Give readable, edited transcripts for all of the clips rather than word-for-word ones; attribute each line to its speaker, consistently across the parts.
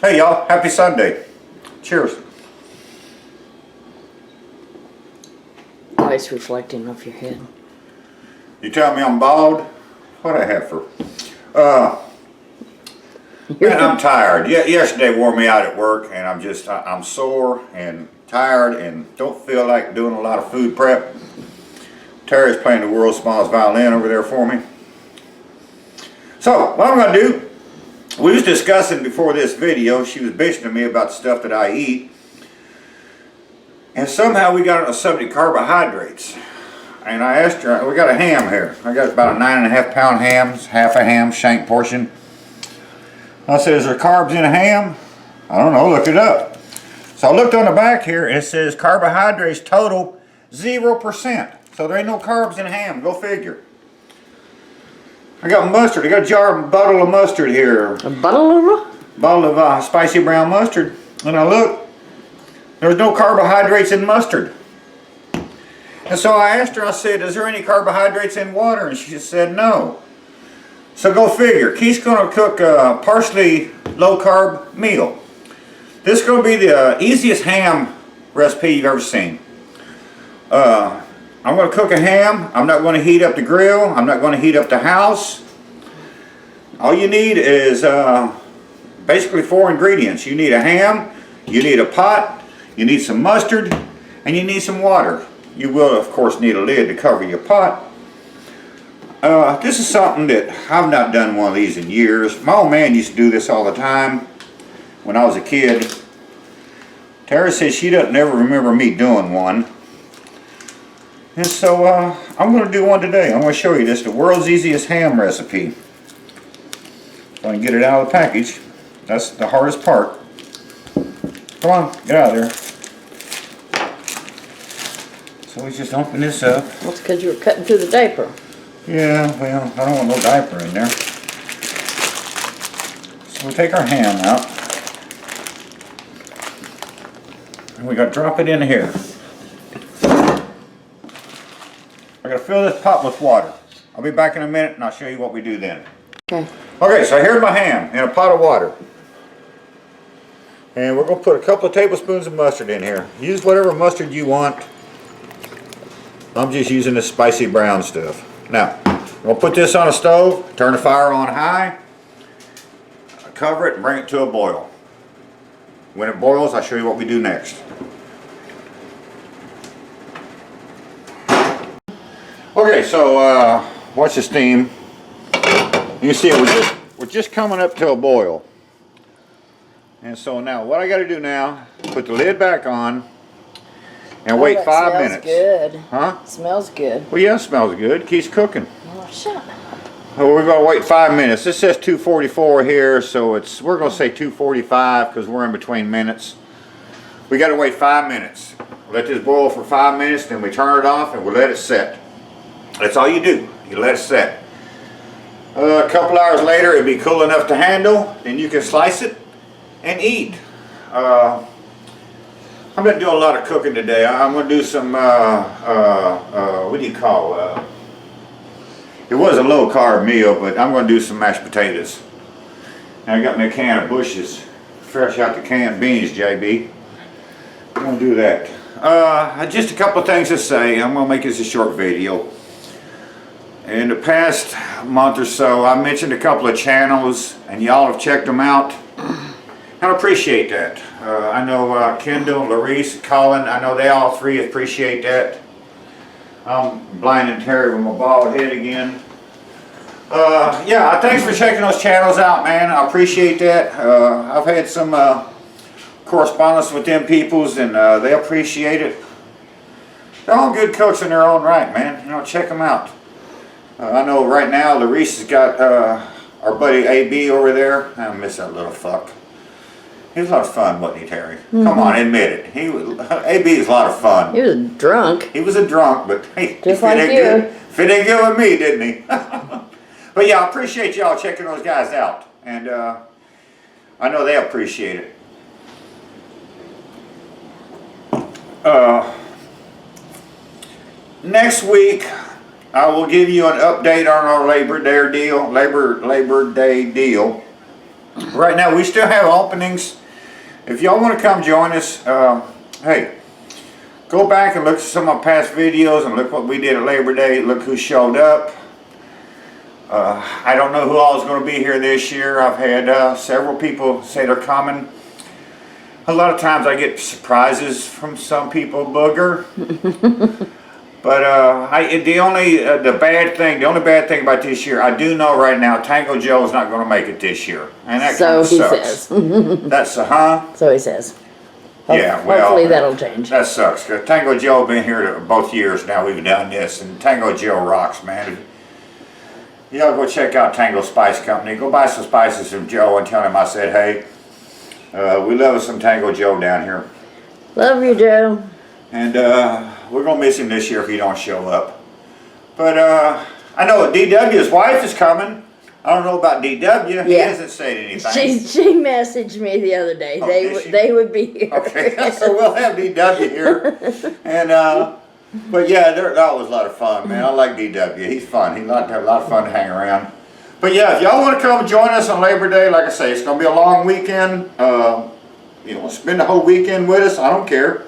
Speaker 1: Hey y'all, happy Sunday. Cheers.
Speaker 2: Ice reflecting off your head.
Speaker 1: You tell me I'm bald? What I have for? Man, I'm tired. Yesterday wore me out at work, and I'm sore and tired and don't feel like doing a lot of food prep. Terry's playing the world's smallest violin over there for me. So, what I'm going to do, we was discussing before this video, she was bitching to me about the stuff that I eat. And somehow we got on the subject of carbohydrates. And I asked her, we got a ham here. I got about a 9.5 pound ham, half a ham, shank portion. I said, is there carbs in a ham? I don't know, look it up. So I looked on the back here and it says carbohydrates total 0%. So there ain't no carbs in a ham, go figure. I got mustard, I got a bottle of mustard here.
Speaker 2: A bottle
Speaker 1: of spicy brown mustard. And I look, there's no carbohydrates in mustard. And so I asked her, I said, is there any carbohydrates in water? And she said no. So go figure. Keith's going to cook a partially low carb meal. This is going to be the easiest ham recipe you've ever seen. I'm going to cook a ham. I'm not going to heat up the grill. I'm not going to heat up the house. All you need is basically 4 ingredients. You need a ham, you need a pot, you need some mustard, and you need some water. You will, of course, need a lid to cover your pot. This is something that I've not done one of these in years. My old man used to do this all the time when I was a kid. Tara says she doesn't ever remember me doing one. And so I'm going to do one today. I'm going to show you this, the world's easiest ham recipe. If I can get it out of the package. That's the hardest part. Come on, get out of there. So we just open this up.
Speaker 2: Well, it's because you were cutting through the diaper.
Speaker 1: Yeah, well, I don't want no diaper in there. So we'll take our ham out. And we got to drop it in here. I got to fill this pot with water. I'll be back in a minute and I'll show you what we do then.
Speaker 2: Okay.
Speaker 1: Okay, so here's my ham in a pot of water. And we're going to put a couple of tablespoons of mustard in here. Use whatever mustard you want. I'm just using this spicy brown stuff. Now, I'm going to put this on a stove, turn the fire on high, cover it and bring it to a boil. When it boils, I'll show you what we do next. Okay, so watch the steam. You can see we're just coming up to a boil. And so now what I got to do now, put the lid back on and wait 5 minutes.
Speaker 2: Smells good.
Speaker 1: Huh?
Speaker 2: Smells good.
Speaker 1: Well, yeah, it smells good. Keeps cooking.
Speaker 2: Oh, shut up.
Speaker 1: Well, we're going to wait 5 minutes. This says 2:44 here, so we're going to say 2:45 because we're in between minutes. We got to wait 5 minutes. Let this boil for 5 minutes, then we turn it off and we'll let it set. That's all you do. You let it set. A couple hours later, it'll be cool enough to handle. Then you can slice it and eat. I'm going to do a lot of cooking today. I'm going to do some, what do you call, it was a low carb meal, but I'm going to do some mashed potatoes. And I got me a can of Bush's, fresh out the canned beans, JB. I'm going to do that. Just a couple of things to say. I'm going to make this a short video. In the past month or so, I mentioned a couple of channels, and y'all have checked them out. I appreciate that. I know Kendall, Larice, Colin, I know they all three appreciate that. I'm blinding Terry with my bald head again. Yeah, thanks for checking those channels out, man. I appreciate that. I've had some correspondence with them peoples, and they appreciate it. They're all good cooks in their own right, man. You know, check them out. I know right now Larice has got our buddy AB over there. I miss that little fuck. He was a lot of fun, wasn't he, Terry? Mm-hmm. Come on, admit it. AB was a lot of fun.
Speaker 2: He was drunk.
Speaker 1: He was a drunk, but hey,
Speaker 2: just like you.
Speaker 1: Fit in good with me, didn't he? But yeah, I appreciate y'all checking those guys out, and I know they appreciate it. Next week, I will give you an update on our Labor Day deal. right now we still have openings. If y'all want to come join us, hey, go back and look at some of my past videos and look what we did at Labor Day. Look who showed up. I don't know who all is going to be here this year. I've had several people say they're coming. A lot of times I get surprises from some people, Booger. But the only bad thing about this year, I do know right now, Tango Joe is not going to make it this year, and that kind
Speaker 2: So
Speaker 1: of
Speaker 2: he
Speaker 1: sucks.
Speaker 2: says.
Speaker 1: That's
Speaker 2: So he says.
Speaker 1: Yeah, well,
Speaker 2: Hopefully that'll change.
Speaker 1: That sucks. 'Cause Tango Joe been here both years now. We've done this, and Tango Joe rocks, man. Y'all go check out Tango Spice Company. Go buy some spices from Joe and tell him I said, hey, we love some Tango Joe down here.
Speaker 2: Love you, Joe.
Speaker 1: And we're going to miss him this year if he don't show up. But I know DW's wife is coming. I don't know about DW. He
Speaker 2: Yeah.
Speaker 1: hasn't said anything.
Speaker 2: She messaged me the other day.
Speaker 1: Oh, did she?
Speaker 2: They would be here.
Speaker 1: Okay, so we'll have DW here. And but yeah, that was a lot of fun, man. I like DW. He's fun. He likes to have a lot of fun to hang around. But yeah, if y'all want to come join us on Labor Day, like I say, it's going to be a long weekend. Spend the whole weekend with us. I don't care.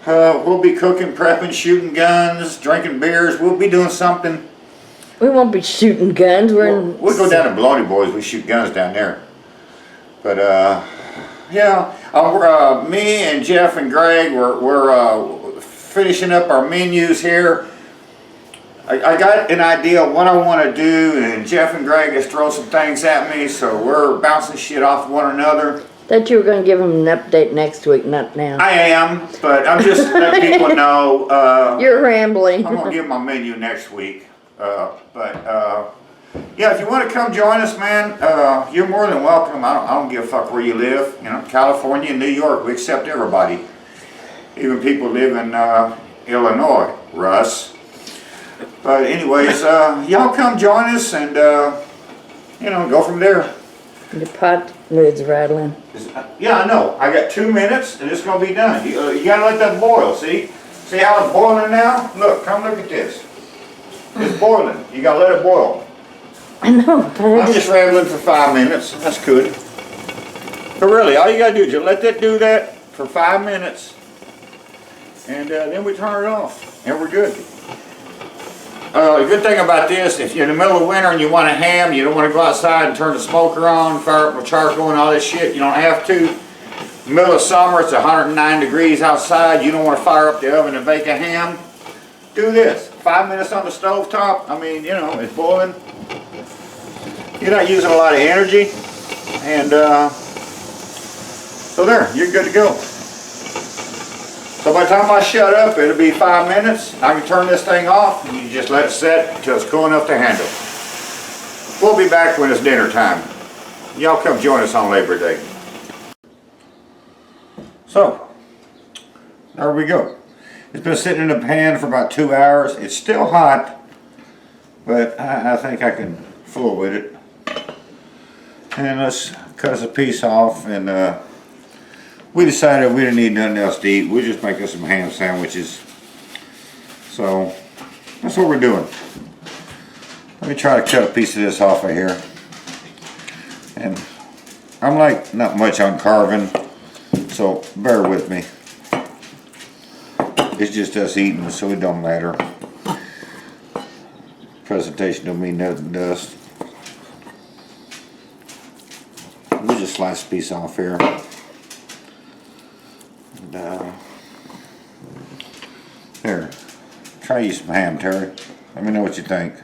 Speaker 1: We'll be cooking, prepping, shooting guns, drinking beers. We'll be doing something.
Speaker 2: We won't be shooting guns.
Speaker 1: We'll go down to Baloney Boys. We shoot guns down there. But yeah, me and Jeff and Greg, we're finishing up our menus here. I got an idea of what I want to do, and Jeff and Greg has thrown some things at me, so we're bouncing shit off one another.
Speaker 2: Thought you were going to give them an update next week, not now.
Speaker 1: I am, but I'm just letting people know.
Speaker 2: You're rambling.
Speaker 1: I'm gonna give my menu next week. Yeah, if you want to come join us, man, you're more than welcome. I don't give a fuck where you live. You know, California, New York, we accept everybody. Even people live in Illinois, Russ. But anyways, y'all come join us and go from there.
Speaker 2: The pot lid's rattling.
Speaker 1: Yeah, I know. I got 2 minutes and it's gonna be done. You gotta let that boil. See how it's boiling now? Look, come look at this. It's boiling. You gotta let it boil.
Speaker 2: I know.
Speaker 1: I'm just rambling for 5 minutes. That's good. But really, all you gotta do is just let that do that for 5 minutes, and then we turn it off, and we're good. The good thing about this, if you're in the middle of winter and you want a ham, you don't want to go outside and turn the smoker on, fire up with charcoal and all this shit. You don't have to. In the middle of summer, it's 109 degrees outside. You don't want to fire up the oven and bake a ham. Do this. 5 minutes on the stove top. I mean, it's boiling. You're not using a lot of energy. And so there, you're good to go. So by the time I shut up, it'll be 5 minutes. I can turn this thing off and you just let it set until it's cool enough to handle. We'll be back when it's dinner time. Y'all come join us on Labor Day. So, there we go. It's been sitting in the pan for about 2 hours. It's still hot, but I think I can fool with it. And let's cut us a piece off, and we decided we didn't need nothing else to eat. We're just making some ham sandwiches. So, that's what we're doing. Let me try to cut a piece of this off of here. And I'm like not much on carving, so bear with me. It's just us eating, so it don't matter. Presentation don't mean nothing to us. We'll just slice a piece off here. And, here, try you some ham, Terry. Let me know what you think.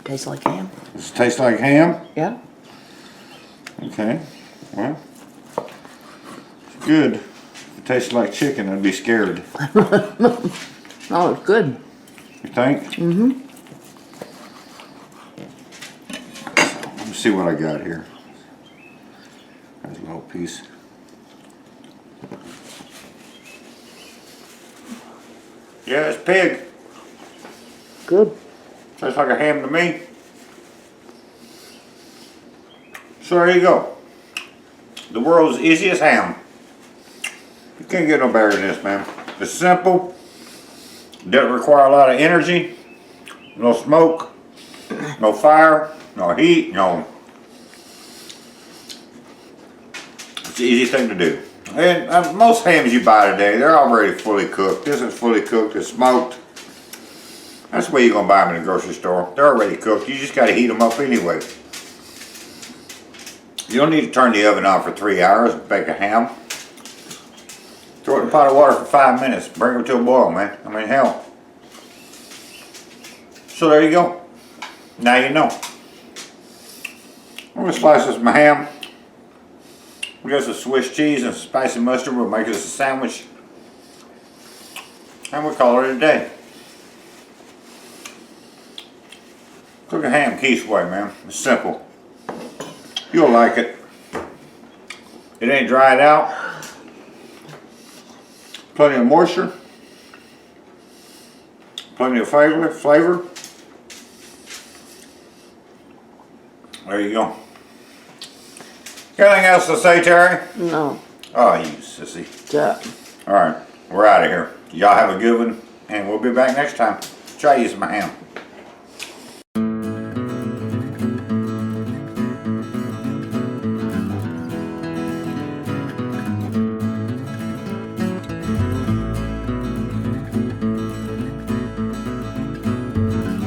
Speaker 2: Tastes like ham.
Speaker 1: Does it taste like ham?
Speaker 2: Yeah.
Speaker 1: Okay, well, it's good. If it tasted like chicken, I'd be scared.
Speaker 2: Oh, it's good.
Speaker 1: You think? Mm-hmm. Let me see what I got here. There's a little piece. Yeah, it's pig.
Speaker 2: Good.
Speaker 1: Tastes like a ham to me. So there you go. The world's easiest ham. You can't get no better than this, man. It's simple. Doesn't require a lot of energy. No smoke, no fire, no heat, no. It's an easy thing to do. And most hams you buy today, they're already fully cooked. This is fully cooked, it's smoked. That's the way you're gonna buy them in the grocery store. They're already cooked. You just gotta heat them up anyway. You don't need to turn the oven on for 3 hours and bake a ham. Throw it in a pot of water for 5 minutes. Bring it to a boil, man. I mean, hell. So there you go. Now you know. I'm gonna slice this my ham. We got some Swiss cheese and spicy mustard. We'll make us a sandwich. And we'll call it a day. Cook a ham Keith's way, man. It's simple. You'll like it. It ain't dried out. Plenty of moisture. Plenty of flavor. There you go. Got anything else to say, Terry?
Speaker 2: No.
Speaker 1: Oh, you sissy.
Speaker 2: Yeah.
Speaker 1: Alright, we're out of here. Y'all have a good one, and we'll be back next time. Try using my ham.